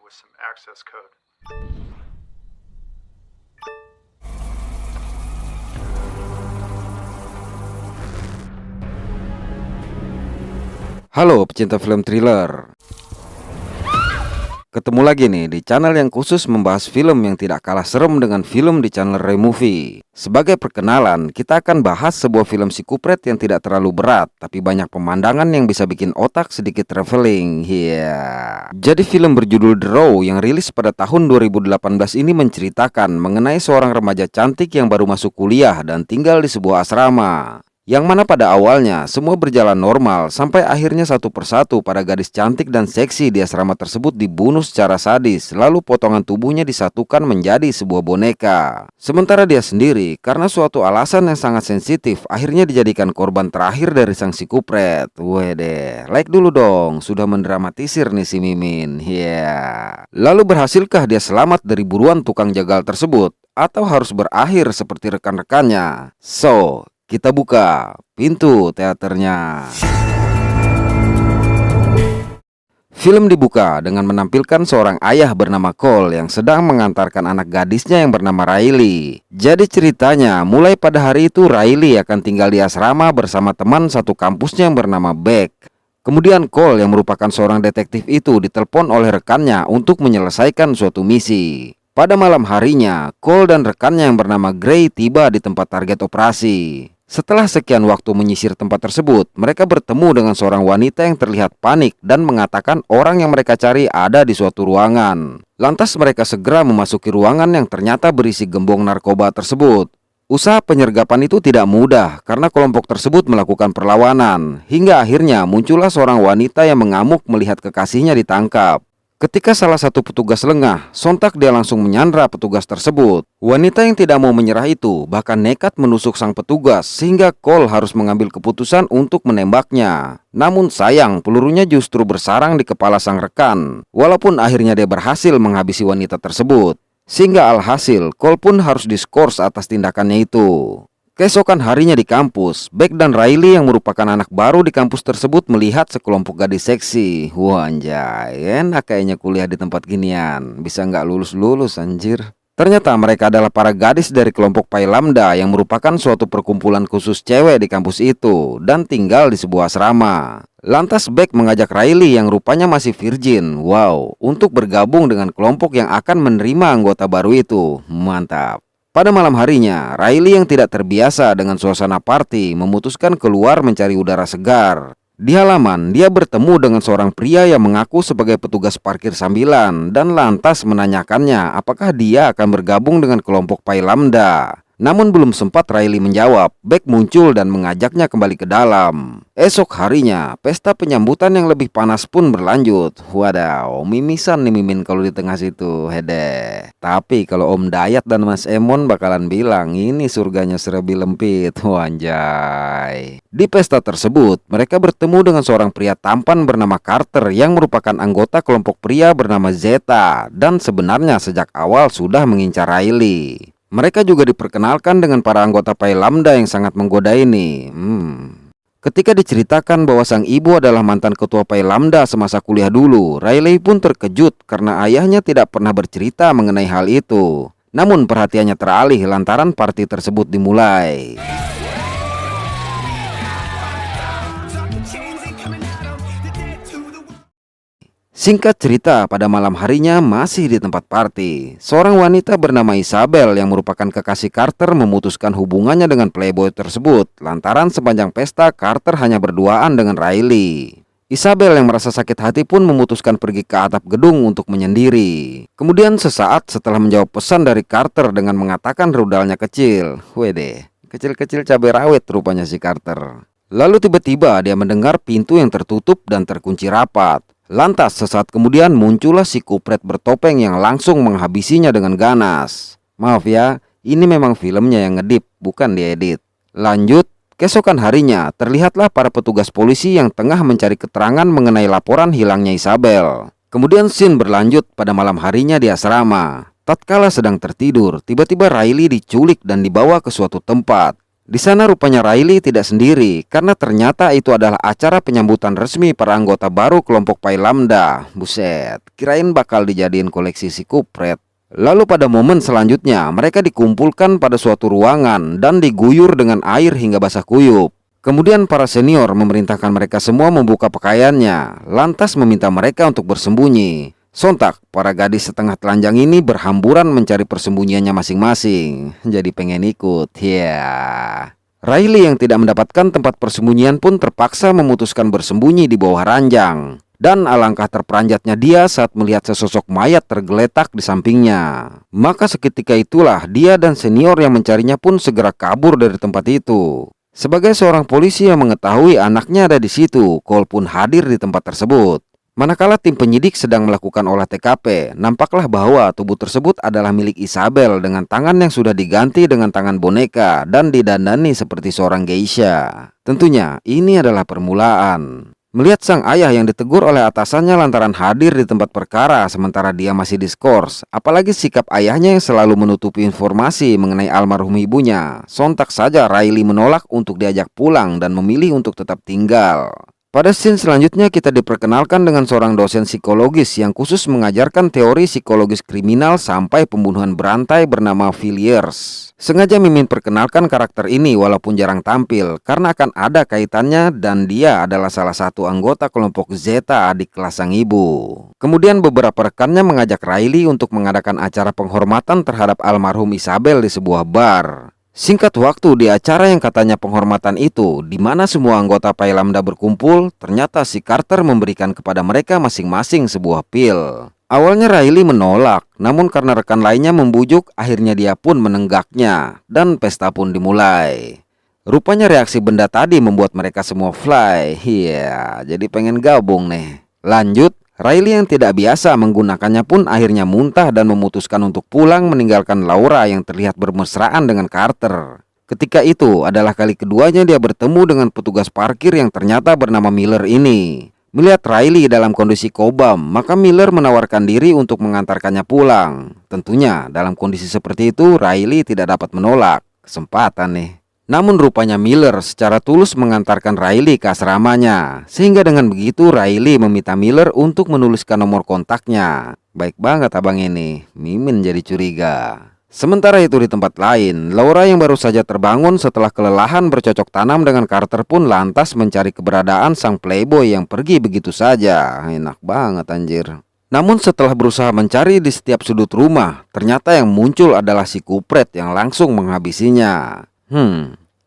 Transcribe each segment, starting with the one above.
with some access code. Halo pecinta film thriller. Ketemu lagi nih di channel yang khusus membahas film yang tidak kalah serem dengan film di channel Removie. Sebagai perkenalan, kita akan bahas sebuah film psikopret yang tidak terlalu berat, tapi banyak pemandangan yang bisa bikin otak sedikit traveling. Jadi film berjudul The Row yang rilis pada tahun 2018 ini menceritakan mengenai seorang remaja cantik yang baru masuk kuliah dan tinggal di sebuah asrama. Yang mana pada awalnya semua berjalan normal sampai akhirnya satu persatu para gadis cantik dan seksi di asrama tersebut dibunuh secara sadis, lalu potongan tubuhnya disatukan menjadi sebuah boneka. Sementara dia sendiri karena suatu alasan yang sangat sensitif akhirnya dijadikan korban terakhir dari sang psikopret. Wede, like dulu dong, sudah mendramatisir nih si Mimin. Lalu berhasilkah dia selamat dari buruan tukang jagal tersebut atau harus berakhir seperti rekan-rekannya? So, kita buka pintu teaternya. Film dibuka dengan menampilkan seorang ayah bernama Cole yang sedang mengantarkan anak gadisnya yang bernama Riley. Jadi ceritanya, mulai pada hari itu Riley akan tinggal di asrama bersama teman satu kampusnya yang bernama Beck. Kemudian Cole yang merupakan seorang detektif itu ditelepon oleh rekannya untuk menyelesaikan suatu misi. Pada malam harinya, Cole dan rekannya yang bernama Gray tiba di tempat target operasi. Setelah sekian waktu menyisir tempat tersebut, mereka bertemu dengan seorang wanita yang terlihat panik dan mengatakan orang yang mereka cari ada di suatu ruangan. Lantas mereka segera memasuki ruangan yang ternyata berisi gembong narkoba tersebut. Usaha penyergapan itu tidak mudah karena kelompok tersebut melakukan perlawanan, hingga akhirnya muncullah seorang wanita yang mengamuk melihat kekasihnya ditangkap. Ketika salah satu petugas lengah, sontak dia langsung menyandra petugas tersebut. Wanita yang tidak mau menyerah itu bahkan nekat menusuk sang petugas sehingga Cole harus mengambil keputusan untuk menembaknya. Namun sayang, pelurunya justru bersarang di kepala sang rekan. Walaupun akhirnya dia berhasil menghabisi wanita tersebut. Sehingga alhasil, Cole pun harus diskors atas tindakannya itu. Keesokan harinya di kampus, Beck dan Riley yang merupakan anak baru di kampus tersebut melihat sekelompok gadis seksi. Wah anjay, enak kayaknya kuliah di tempat ginian. Bisa nggak lulus-lulus anjir. Ternyata mereka adalah para gadis dari kelompok Pi Lambda yang merupakan suatu perkumpulan khusus cewek di kampus itu dan tinggal di sebuah asrama. Lantas Beck mengajak Riley yang rupanya masih virgin, untuk bergabung dengan kelompok yang akan menerima anggota baru itu. Mantap. Pada malam harinya, Riley yang tidak terbiasa dengan suasana party memutuskan keluar mencari udara segar. Di halaman, dia bertemu dengan seorang pria yang mengaku sebagai petugas parkir sambilan dan lantas menanyakannya apakah dia akan bergabung dengan kelompok Pi Lambda. Namun belum sempat Riley menjawab, Beck muncul dan mengajaknya kembali ke dalam. Esok harinya, pesta penyambutan yang lebih panas pun berlanjut. Wadaw, mimisan nih Mimin kalau di tengah situ, hede. Tapi kalau Om Dayat dan Mas Emon bakalan bilang ini surganya Serebi Lempit. Wanjay. Di pesta tersebut, mereka bertemu dengan seorang pria tampan bernama Carter yang merupakan anggota kelompok pria bernama Zeta dan sebenarnya sejak awal sudah mengincar Riley. Mereka juga diperkenalkan dengan para anggota Pi Lambda yang sangat menggoda ini. Ketika diceritakan bahwa sang ibu adalah mantan ketua Pi Lambda semasa kuliah dulu, Riley pun terkejut karena ayahnya tidak pernah bercerita mengenai hal itu. Namun perhatiannya teralih lantaran party tersebut dimulai. Singkat cerita, pada malam harinya masih di tempat party, seorang wanita bernama Isabel yang merupakan kekasih Carter memutuskan hubungannya dengan playboy tersebut lantaran sepanjang pesta Carter hanya berduaan dengan Riley. Isabel yang merasa sakit hati pun memutuskan pergi ke atap gedung untuk menyendiri. Kemudian sesaat setelah menjawab pesan dari Carter dengan mengatakan rudalnya kecil. Wede, kecil-kecil cabai rawit rupanya si Carter. Lalu tiba-tiba dia mendengar pintu yang tertutup dan terkunci rapat. Lantas sesaat kemudian muncullah si kupret bertopeng yang langsung menghabisinya dengan ganas. Maaf ya, ini memang filmnya yang ngedip, bukan diedit. Lanjut, keesokan harinya terlihatlah para petugas polisi yang tengah mencari keterangan mengenai laporan hilangnya Isabel. Kemudian scene berlanjut pada malam harinya di asrama. Tatkala sedang tertidur, tiba-tiba Riley diculik dan dibawa ke suatu tempat. Di sana rupanya Riley tidak sendiri, karena ternyata itu adalah acara penyambutan resmi para anggota baru kelompok Pi Lambda. Buset, kirain bakal dijadiin koleksi si kupret. Lalu pada momen selanjutnya, mereka dikumpulkan pada suatu ruangan dan diguyur dengan air hingga basah kuyup. Kemudian para senior memerintahkan mereka semua membuka pakaiannya, lantas meminta mereka untuk bersembunyi. Sontak, para gadis setengah telanjang ini berhamburan mencari persembunyiannya masing-masing. Jadi pengen ikut, ya. Riley yang tidak mendapatkan tempat persembunyian pun terpaksa memutuskan bersembunyi di bawah ranjang. Dan alangkah terperanjatnya dia saat melihat sesosok mayat tergeletak di sampingnya. Maka seketika itulah dia dan senior yang mencarinya pun segera kabur dari tempat itu. Sebagai seorang polisi yang mengetahui anaknya ada di situ, Cole pun hadir di tempat tersebut. Manakala tim penyidik sedang melakukan olah TKP, nampaklah bahwa tubuh tersebut adalah milik Isabel dengan tangan yang sudah diganti dengan tangan boneka dan didandani seperti seorang geisha. Tentunya ini adalah permulaan. Melihat sang ayah yang ditegur oleh atasannya lantaran hadir di tempat perkara sementara dia masih diskors, apalagi sikap ayahnya yang selalu menutupi informasi mengenai almarhum ibunya, sontak saja Riley menolak untuk diajak pulang dan memilih untuk tetap tinggal. Pada scene selanjutnya kita diperkenalkan dengan seorang dosen psikologis yang khusus mengajarkan teori psikologis kriminal sampai pembunuhan berantai bernama Villiers. Sengaja Mimin perkenalkan karakter ini walaupun jarang tampil karena akan ada kaitannya dan dia adalah salah satu anggota kelompok Zeta adik kelas sang ibu. Kemudian beberapa rekannya mengajak Riley untuk mengadakan acara penghormatan terhadap almarhum Isabel di sebuah bar. Singkat waktu di acara yang katanya penghormatan itu, di mana semua anggota Pi Lambda berkumpul, ternyata si Carter memberikan kepada mereka masing-masing sebuah pil. Awalnya Riley menolak, namun karena rekan lainnya membujuk, akhirnya dia pun menenggaknya, dan pesta pun dimulai. Rupanya reaksi benda tadi membuat mereka semua fly. Iya, jadi pengen gabung nih. Lanjut, Riley yang tidak biasa menggunakannya pun akhirnya muntah dan memutuskan untuk pulang meninggalkan Laura yang terlihat bermesraan dengan Carter. Ketika itu adalah kali keduanya dia bertemu dengan petugas parkir yang ternyata bernama Miller ini. Melihat Riley dalam kondisi kobam, maka Miller menawarkan diri untuk mengantarkannya pulang. Tentunya dalam kondisi seperti itu Riley tidak dapat menolak. Kesempatan nih. Namun rupanya Miller secara tulus mengantarkan Riley ke asramanya. Sehingga dengan begitu Riley meminta Miller untuk menuliskan nomor kontaknya. Baik banget abang ini, Mimin jadi curiga. Sementara itu di tempat lain, Laura yang baru saja terbangun setelah kelelahan bercocok tanam dengan Carter pun lantas mencari keberadaan sang playboy yang pergi begitu saja. Enak banget anjir. Namun setelah berusaha mencari di setiap sudut rumah, ternyata yang muncul adalah si kupret yang langsung menghabisinya.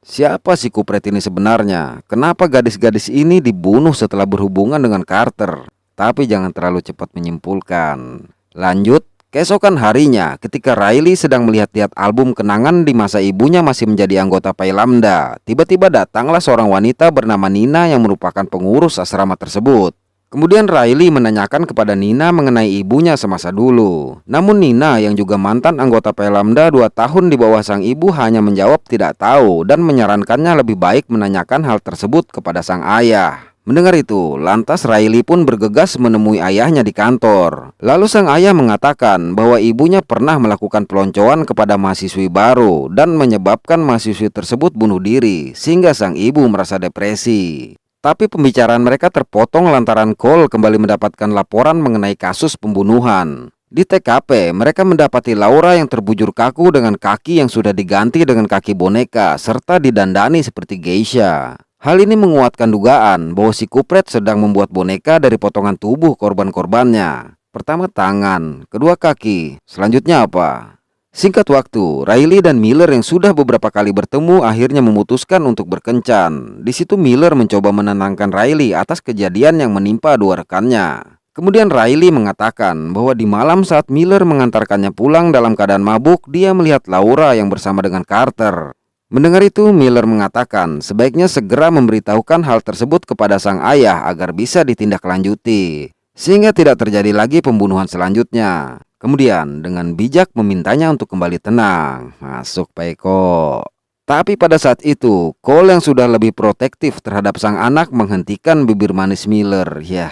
Siapa si kupret ini sebenarnya? Kenapa gadis-gadis ini dibunuh setelah berhubungan dengan Carter? Tapi jangan terlalu cepat menyimpulkan. Lanjut, keesokan harinya ketika Riley sedang melihat-lihat album kenangan di masa ibunya masih menjadi anggota Pi Lambda, tiba-tiba datanglah seorang wanita bernama Nina yang merupakan pengurus asrama tersebut. Kemudian Riley menanyakan kepada Nina mengenai ibunya semasa dulu. Namun Nina yang juga mantan anggota Pi Lambda 2 tahun di bawah sang ibu hanya menjawab tidak tahu dan menyarankannya lebih baik menanyakan hal tersebut kepada sang ayah. Mendengar itu, lantas Riley pun bergegas menemui ayahnya di kantor. Lalu sang ayah mengatakan bahwa ibunya pernah melakukan peloncoan kepada mahasiswi baru dan menyebabkan mahasiswi tersebut bunuh diri sehingga sang ibu merasa depresi. Tapi pembicaraan mereka terpotong lantaran Cole kembali mendapatkan laporan mengenai kasus pembunuhan. Di TKP, mereka mendapati Laura yang terbujur kaku dengan kaki yang sudah diganti dengan kaki boneka serta didandani seperti geisha. Hal ini menguatkan dugaan bahwa si kupret sedang membuat boneka dari potongan tubuh korban-korbannya. Pertama tangan, kedua kaki, selanjutnya apa? Singkat waktu, Riley dan Miller yang sudah beberapa kali bertemu akhirnya memutuskan untuk berkencan. Di situ Miller mencoba menenangkan Riley atas kejadian yang menimpa dua rekannya. Kemudian Riley mengatakan bahwa di malam saat Miller mengantarkannya pulang dalam keadaan mabuk, dia melihat Laura yang bersama dengan Carter. Mendengar itu, Miller mengatakan sebaiknya segera memberitahukan hal tersebut kepada sang ayah agar bisa ditindaklanjuti, sehingga tidak terjadi lagi pembunuhan selanjutnya. Kemudian dengan bijak memintanya untuk kembali tenang. Masuk Pak Eko. Tapi pada saat itu, Cole yang sudah lebih protektif terhadap sang anak menghentikan bibir manis Miller. Yah.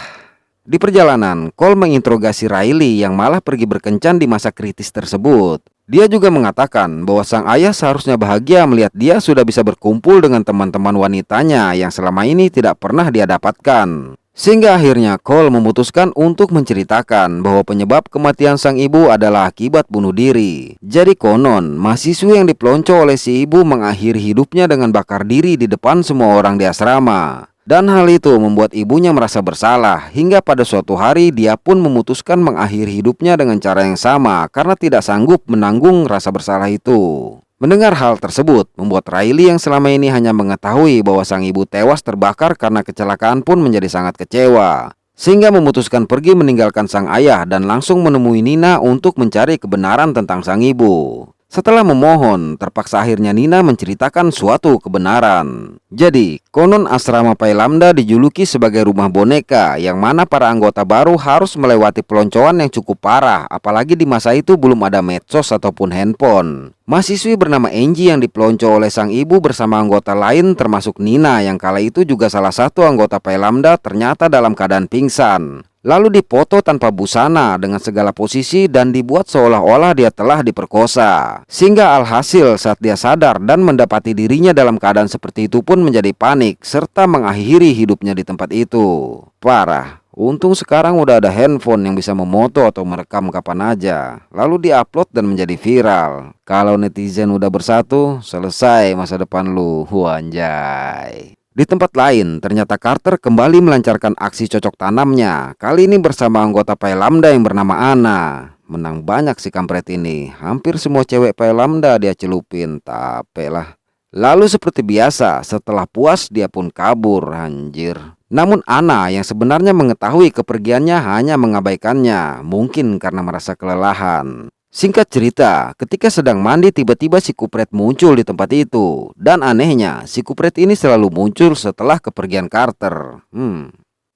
Di perjalanan, Cole menginterogasi Riley yang malah pergi berkencan di masa kritis tersebut. Dia juga mengatakan bahwa sang ayah seharusnya bahagia melihat dia sudah bisa berkumpul dengan teman-teman wanitanya yang selama ini tidak pernah dia dapatkan. Sehingga akhirnya Cole memutuskan untuk menceritakan bahwa penyebab kematian sang ibu adalah akibat bunuh diri. Jadi konon, mahasiswi yang dipelonco oleh si ibu mengakhiri hidupnya dengan bakar diri di depan semua orang di asrama. Dan hal itu membuat ibunya merasa bersalah, hingga pada suatu hari dia pun memutuskan mengakhiri hidupnya dengan cara yang sama karena tidak sanggup menanggung rasa bersalah itu. Mendengar hal tersebut, membuat Riley yang selama ini hanya mengetahui bahwa sang ibu tewas terbakar karena kecelakaan pun menjadi sangat kecewa. Sehingga memutuskan pergi meninggalkan sang ayah dan langsung menemui Nina untuk mencari kebenaran tentang sang ibu. Setelah memohon, terpaksa akhirnya Nina menceritakan suatu kebenaran. Jadi, konon asrama Pai Lambda dijuluki sebagai rumah boneka, yang mana para anggota baru harus melewati peloncoan yang cukup parah, apalagi di masa itu belum ada medsos ataupun handphone. Mahasiswi bernama Angie yang dipelonco oleh sang ibu bersama anggota lain termasuk Nina yang kala itu juga salah satu anggota Pai Lambda ternyata dalam keadaan pingsan. Lalu dipoto tanpa busana dengan segala posisi dan dibuat seolah-olah dia telah diperkosa. Sehingga alhasil saat dia sadar dan mendapati dirinya dalam keadaan seperti itu pun menjadi panik serta mengakhiri hidupnya di tempat itu. Parah. Untung sekarang udah ada handphone yang bisa memoto atau merekam kapan aja, lalu diupload dan menjadi viral. Kalau netizen udah bersatu, selesai masa depan lu, wanjay. Di tempat lain, ternyata Carter kembali melancarkan aksi cocok tanamnya. Kali ini bersama anggota Pai Lambda yang bernama Anna. Menang banyak si kampret ini. Hampir semua cewek Pai Lambda dia celupin, tapi lah. Lalu seperti biasa, setelah puas dia pun kabur, anjir. Namun Anna yang sebenarnya mengetahui kepergiannya hanya mengabaikannya, mungkin karena merasa kelelahan. Singkat cerita, ketika sedang mandi tiba-tiba si Kupret muncul di tempat itu. Dan anehnya, si Kupret ini selalu muncul setelah kepergian Carter.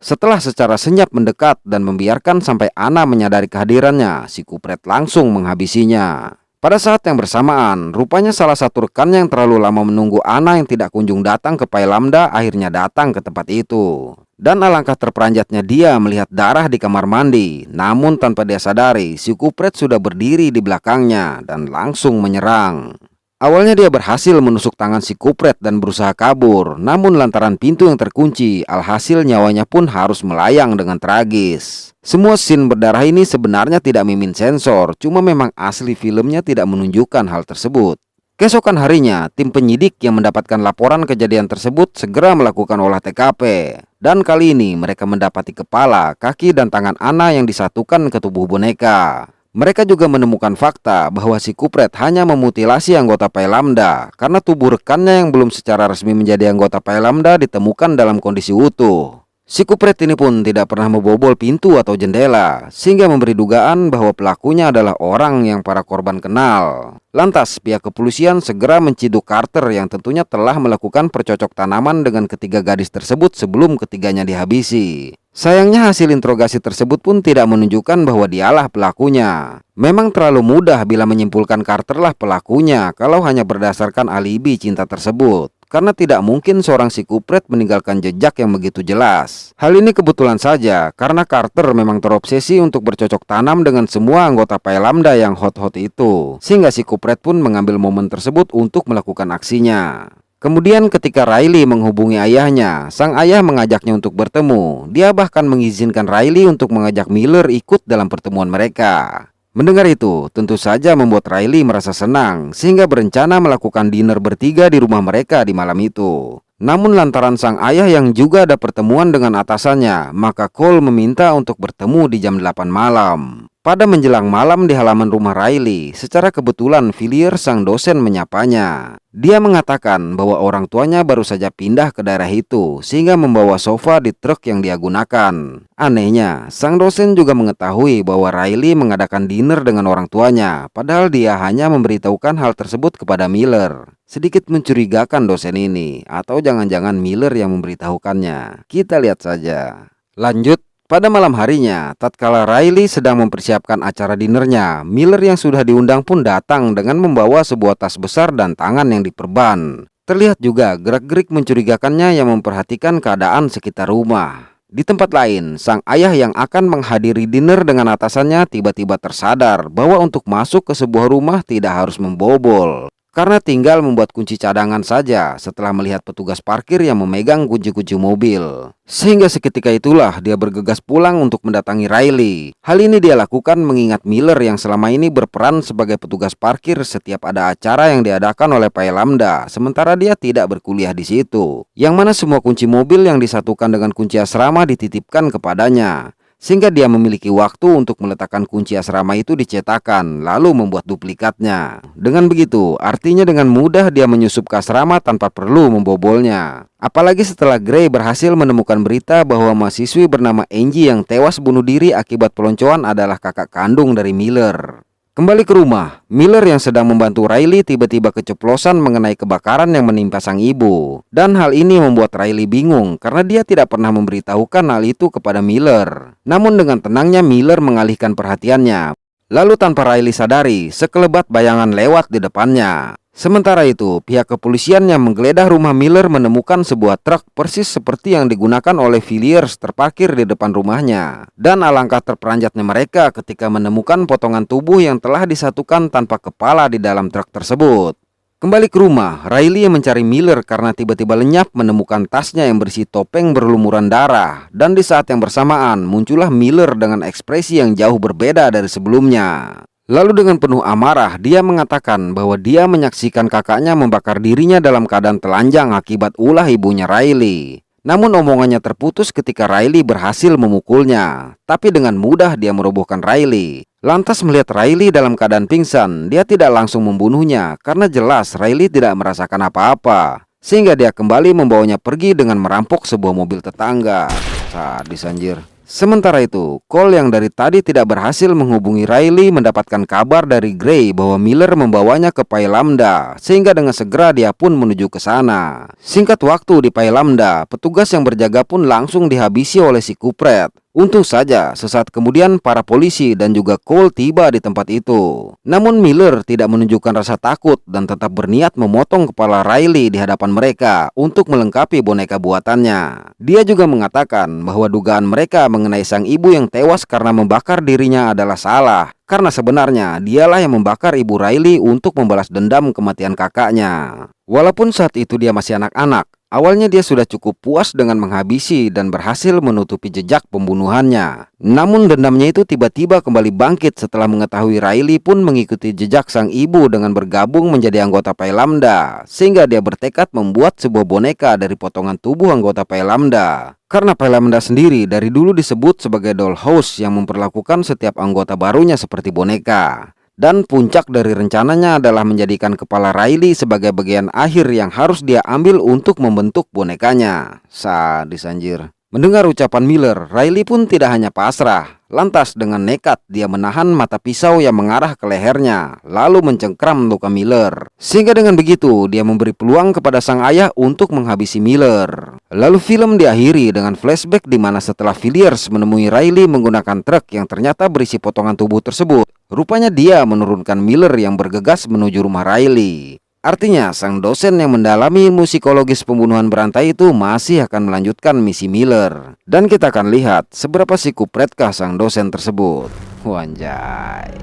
Setelah secara senyap mendekat dan membiarkan sampai Anna menyadari kehadirannya, si Kupret langsung menghabisinya. Pada saat yang bersamaan, rupanya salah satu rekannya yang terlalu lama menunggu Anna yang tidak kunjung datang ke Pai Lambda akhirnya datang ke tempat itu. Dan alangkah terperanjatnya dia melihat darah di kamar mandi. Namun tanpa dia sadari, si Kupret sudah berdiri di belakangnya dan langsung menyerang. Awalnya dia berhasil menusuk tangan si Kupret dan berusaha kabur. Namun lantaran pintu yang terkunci, alhasil nyawanya pun harus melayang dengan tragis. Semua scene berdarah ini sebenarnya tidak mimin sensor, cuma memang asli filmnya tidak menunjukkan hal tersebut. Keesokan harinya, tim penyidik yang mendapatkan laporan kejadian tersebut segera melakukan olah TKP. Dan kali ini mereka mendapati kepala, kaki, dan tangan Anna yang disatukan ke tubuh boneka. Mereka juga menemukan fakta bahwa si Kupret hanya memutilasi anggota Pai Lambda karena tubuh rekannya yang belum secara resmi menjadi anggota Pai Lambda ditemukan dalam kondisi utuh. Si Kupret ini pun tidak pernah membobol pintu atau jendela, sehingga memberi dugaan bahwa pelakunya adalah orang yang para korban kenal. Lantas, pihak kepolisian segera menciduk Carter yang tentunya telah melakukan percocok tanaman dengan ketiga gadis tersebut sebelum ketiganya dihabisi. Sayangnya hasil interogasi tersebut pun tidak menunjukkan bahwa dialah pelakunya. Memang terlalu mudah bila menyimpulkan Carter lah pelakunya kalau hanya berdasarkan alibi cinta tersebut. Karena tidak mungkin seorang si Kupret meninggalkan jejak yang begitu jelas. Hal ini kebetulan saja karena Carter memang terobsesi untuk bercocok tanam dengan semua anggota Pai Lambda yang hot-hot itu. Sehingga si Kupret pun mengambil momen tersebut untuk melakukan aksinya. Kemudian ketika Riley menghubungi ayahnya, sang ayah mengajaknya untuk bertemu. Dia bahkan mengizinkan Riley untuk mengajak Miller ikut dalam pertemuan mereka. Mendengar itu, tentu saja membuat Riley merasa senang, sehingga berencana melakukan dinner bertiga di rumah mereka di malam itu. Namun lantaran sang ayah yang juga ada pertemuan dengan atasannya, maka Cole meminta untuk bertemu di jam 8 malam. Pada menjelang malam di halaman rumah Riley, secara kebetulan Villiers sang dosen menyapanya. Dia mengatakan bahwa orang tuanya baru saja pindah ke daerah itu, sehingga membawa sofa di truk yang dia gunakan. Anehnya, sang dosen juga mengetahui bahwa Riley mengadakan dinner dengan orang tuanya, padahal dia hanya memberitahukan hal tersebut kepada Miller. Sedikit mencurigakan dosen ini, atau jangan-jangan Miller yang memberitahukannya. Kita lihat saja. Lanjut. Pada malam harinya, tatkala Riley sedang mempersiapkan acara dinernya, Miller yang sudah diundang pun datang dengan membawa sebuah tas besar dan tangan yang diperban. Terlihat juga gerak-gerik mencurigakannya yang memperhatikan keadaan sekitar rumah. Di tempat lain, sang ayah yang akan menghadiri dinner dengan atasannya tiba-tiba tersadar bahwa untuk masuk ke sebuah rumah tidak harus membobol, karena tinggal membuat kunci cadangan saja setelah melihat petugas parkir yang memegang kunci-kunci mobil. Sehingga seketika itulah dia bergegas pulang untuk mendatangi Riley. Hal ini dia lakukan mengingat Miller yang selama ini berperan sebagai petugas parkir setiap ada acara yang diadakan oleh Pai Lambda, sementara dia tidak berkuliah di situ. Yang mana semua kunci mobil yang disatukan dengan kunci asrama dititipkan kepadanya, sehingga dia memiliki waktu untuk meletakkan kunci asrama itu di cetakan, lalu membuat duplikatnya. Dengan begitu, artinya dengan mudah dia menyusup ke asrama tanpa perlu membobolnya. Apalagi setelah Gray berhasil menemukan berita bahwa mahasiswi bernama Angie yang tewas bunuh diri akibat peloncoan adalah kakak kandung dari Miller. Kembali ke rumah, Miller yang sedang membantu Riley tiba-tiba keceplosan mengenai kebakaran yang menimpa sang ibu. Dan hal ini membuat Riley bingung karena dia tidak pernah memberitahukan hal itu kepada Miller. Namun dengan tenangnya Miller mengalihkan perhatiannya. Lalu tanpa Riley sadari, sekelebat bayangan lewat di depannya. Sementara itu, pihak kepolisian yang menggeledah rumah Miller menemukan sebuah truk persis seperti yang digunakan oleh Villiers terparkir di depan rumahnya. Dan alangkah terperanjatnya mereka ketika menemukan potongan tubuh yang telah disatukan tanpa kepala di dalam truk tersebut. Kembali ke rumah, Riley yang mencari Miller karena tiba-tiba lenyap menemukan tasnya yang berisi topeng berlumuran darah. Dan di saat yang bersamaan, muncullah Miller dengan ekspresi yang jauh berbeda dari sebelumnya. Lalu dengan penuh amarah, dia mengatakan bahwa dia menyaksikan kakaknya membakar dirinya dalam keadaan telanjang akibat ulah ibunya Riley. Namun omongannya terputus ketika Riley berhasil memukulnya. Tapi dengan mudah dia merobohkan Riley. Lantas melihat Riley dalam keadaan pingsan, dia tidak langsung membunuhnya karena jelas Riley tidak merasakan apa-apa. Sehingga dia kembali membawanya pergi dengan merampok sebuah mobil tetangga. Sadis anjir. Sementara itu, Cole yang dari tadi tidak berhasil menghubungi Riley mendapatkan kabar dari Gray bahwa Miller membawanya ke Pai Lambda, sehingga dengan segera dia pun menuju ke sana. Singkat waktu di Pai Lambda, petugas yang berjaga pun langsung dihabisi oleh si kupret. Untung saja, sesaat kemudian para polisi dan juga Cole tiba di tempat itu. Namun Miller tidak menunjukkan rasa takut dan tetap berniat memotong kepala Riley di hadapan mereka untuk melengkapi boneka buatannya. Dia juga mengatakan bahwa dugaan mereka mengenai sang ibu yang tewas karena membakar dirinya adalah salah, karena sebenarnya dialah yang membakar ibu Riley untuk membalas dendam kematian kakaknya. Walaupun saat itu dia masih anak-anak, awalnya dia sudah cukup puas dengan menghabisi dan berhasil menutupi jejak pembunuhannya. Namun dendamnya itu tiba-tiba kembali bangkit setelah mengetahui Riley pun mengikuti jejak sang ibu dengan bergabung menjadi anggota Pai Lambda. Sehingga dia bertekad membuat sebuah boneka dari potongan tubuh anggota Pai Lambda. Karena Pai Lambda sendiri dari dulu disebut sebagai dollhouse yang memperlakukan setiap anggota barunya seperti boneka. Dan puncak dari rencananya adalah menjadikan kepala Riley sebagai bagian akhir yang harus dia ambil untuk membentuk bonekanya. Sadis anjir. Mendengar ucapan Miller, Riley pun tidak hanya pasrah. Lantas dengan nekat dia menahan mata pisau yang mengarah ke lehernya, lalu mencengkram luka Miller. Sehingga dengan begitu dia memberi peluang kepada sang ayah untuk menghabisi Miller. Lalu film diakhiri dengan flashback di mana setelah Villiers menemui Riley menggunakan truk yang ternyata berisi potongan tubuh tersebut, rupanya dia menurunkan Miller yang bergegas menuju rumah Riley. Artinya, sang dosen yang mendalami ilmu psikologis pembunuhan berantai itu masih akan melanjutkan misi Miller. Dan kita akan lihat seberapa psikopretkah sang dosen tersebut. Wanjay.